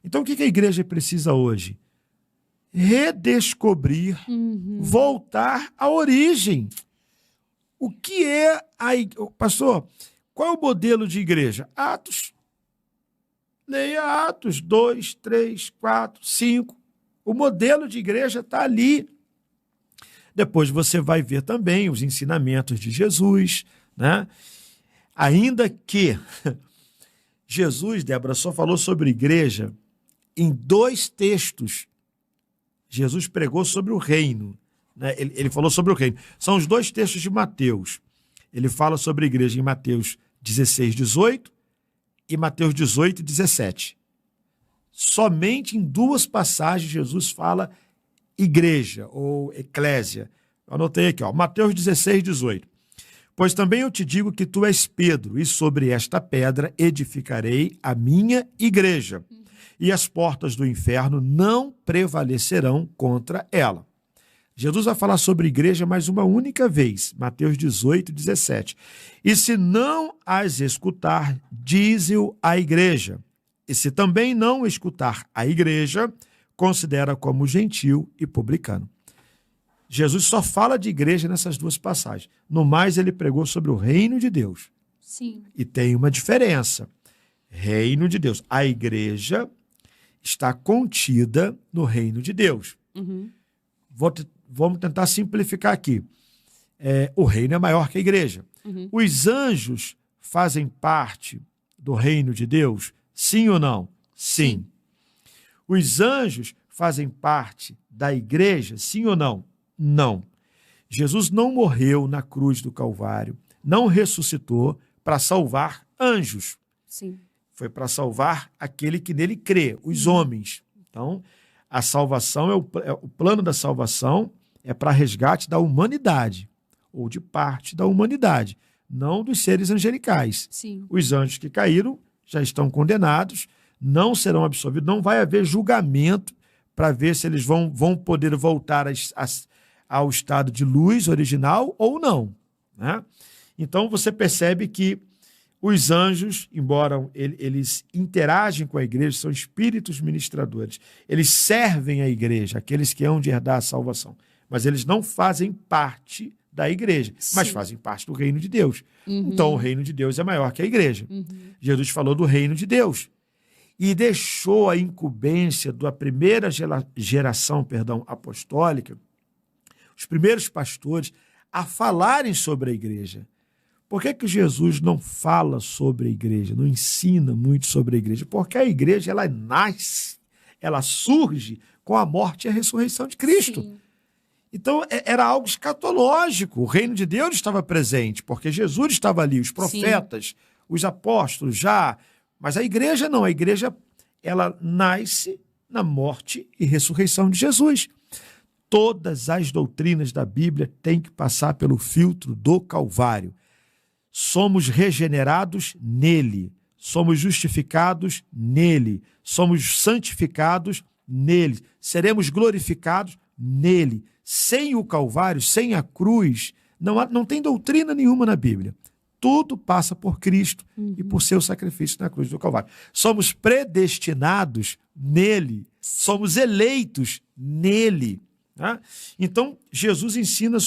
Então, o que a igreja precisa hoje? Redescobrir, voltar à origem. O que é Pastor, qual é o modelo de igreja? Atos. Leia Atos 2, 3, 4, 5. O modelo de igreja está ali. Depois você vai ver também os ensinamentos de Jesus, né? Ainda que Jesus, Débora, só falou sobre igreja em 2 textos. Jesus pregou sobre o reino, né? Ele falou sobre o reino. São os 2 textos de Mateus. Ele fala sobre a igreja em Mateus 16, 18 e Mateus 18, 17. Somente em 2 passagens Jesus fala igreja ou eclésia. Eu anotei aqui, Mateus 16, 18. Pois também eu te digo que tu és Pedro, e sobre esta pedra edificarei a minha igreja, e as portas do inferno não prevalecerão contra ela. Jesus vai falar sobre igreja mais uma única vez, Mateus 18, 17. E se não as escutar, dize-o à igreja. E se também não escutar a igreja, considera como gentil e publicano. Jesus só fala de igreja nessas 2 passagens. No mais, ele pregou sobre o reino de Deus. Sim. E tem uma diferença. Reino de Deus. A igreja está contida no reino de Deus. Vamos tentar simplificar aqui. O reino é maior que a igreja. Os anjos fazem parte do reino de Deus? Sim ou não? Sim. Os anjos fazem parte da igreja? Sim ou não? Não. Jesus não morreu na cruz do Calvário, não ressuscitou para salvar anjos. Sim. Foi para salvar aquele que nele crê, os homens. Então, a salvação o plano da salvação é para resgate da humanidade, ou de parte da humanidade, não dos seres angelicais. Sim. Os anjos que caíram já estão condenados, não serão absolvidos, não vai haver julgamento para ver se eles vão poder voltar ao estado de luz original ou não, né? Então, você percebe que os anjos, embora eles interagem com a igreja, são espíritos ministradores. Eles servem a igreja, aqueles que hão de herdar a salvação. Mas eles não fazem parte da igreja, mas fazem parte do reino de Deus. Então, o reino de Deus é maior que a igreja. Jesus falou do reino de Deus. E deixou a incumbência da primeira geração apostólica, os primeiros pastores, a falarem sobre a igreja. Por que Jesus não fala sobre a igreja, não ensina muito sobre a igreja? Porque a igreja, ela nasce, ela surge com a morte e a ressurreição de Cristo. Sim. Então, era algo escatológico. O reino de Deus estava presente, porque Jesus estava ali, os profetas, os apóstolos já. Mas a igreja não. A igreja, ela nasce na morte e ressurreição de Jesus. Todas as doutrinas da Bíblia têm que passar pelo filtro do Calvário. Somos regenerados nele, somos justificados nele, somos santificados nele, seremos glorificados nele. Sem o Calvário, sem a cruz, não tem doutrina nenhuma na Bíblia. Tudo passa por Cristo e por seu sacrifício na cruz do Calvário. Somos predestinados nele, somos eleitos nele. Né? Então, Jesus ensina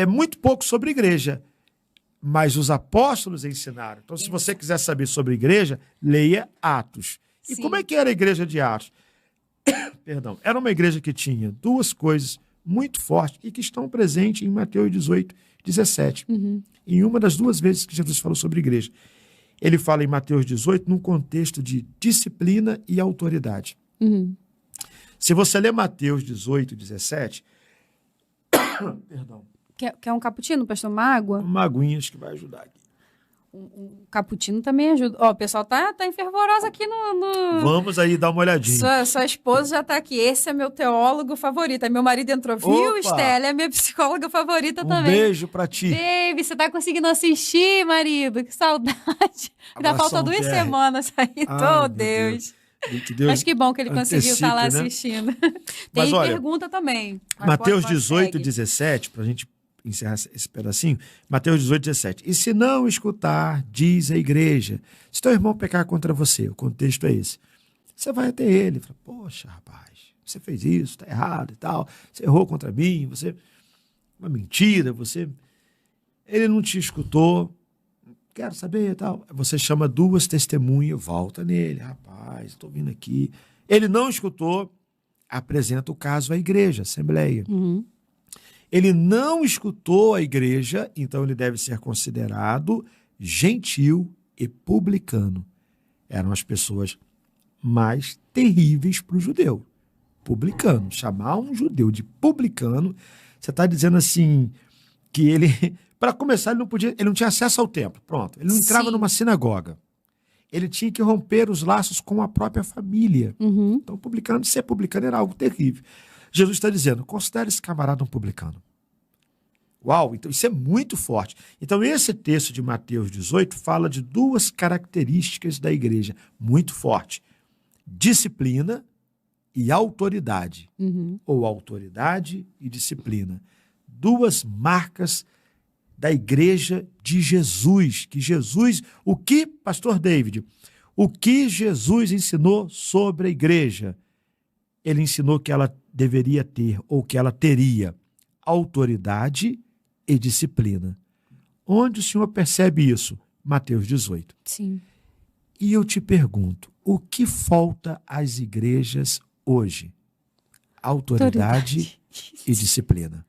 muito pouco sobre igreja, mas os apóstolos ensinaram. Então, se você quiser saber sobre igreja, leia Atos. E como é que era a igreja de Atos? Perdão, era uma igreja que tinha 2 coisas muito fortes e que estão presentes em Mateus 18, 17. Em uma das 2 vezes que Jesus falou sobre igreja. Ele fala em Mateus 18 num contexto de disciplina e autoridade. Se você ler Mateus 18, 17... Perdão. Quer um cappuccino, pastor? Uma água? Uma aguinha, acho que vai ajudar aqui. Um cappuccino também ajuda. Ó, o pessoal tá enfervoroso aqui no... Vamos aí dar uma olhadinha. Sua esposa já tá aqui. Esse é meu teólogo favorito. Aí meu marido entrou. Viu, Estela? É minha psicóloga favorita também. Um beijo pra ti. Baby, você tá conseguindo assistir, marido? Que saudade. Ainda faltam 2 semanas aí. Oh, Deus. Mas que bom que ele conseguiu estar lá assistindo. Tem pergunta também. Mateus 18, 17, pra gente encerrar esse pedacinho, Mateus 18, 17. E se não escutar, diz a igreja, se teu irmão pecar contra você, o contexto é esse, Você vai até ele e fala, poxa, rapaz, você fez isso, está errado e tal, você errou contra mim, você... Uma mentira, você... Ele não te escutou, quero saber e tal. Você chama 2 testemunhas, volta nele, rapaz, estou vindo aqui. Ele não escutou, apresenta o caso à igreja, à assembleia. Ele não escutou a igreja, então ele deve ser considerado gentil e publicano. Eram as pessoas mais terríveis para o judeu. Publicano. Chamar um judeu de publicano, você está dizendo assim, que ele, para começar, ele não tinha acesso ao templo. Pronto. Ele não entrava numa sinagoga. Ele tinha que romper os laços com a própria família. Então, ser publicano era algo terrível. Jesus está dizendo, considere esse camarada um publicano. Uau, então isso é muito forte. Então, esse texto de Mateus 18 fala de 2 características da igreja muito forte. Disciplina e autoridade. Ou autoridade e disciplina. 2 marcas da igreja de Jesus. Que Jesus, o que, pastor David, o que Jesus ensinou sobre a igreja? Ele ensinou que ela deveria ter, ou que ela teria, autoridade e disciplina. Onde o senhor percebe isso? Mateus 18. Sim. E eu te pergunto, o que falta às igrejas hoje? Autoridade e disciplina.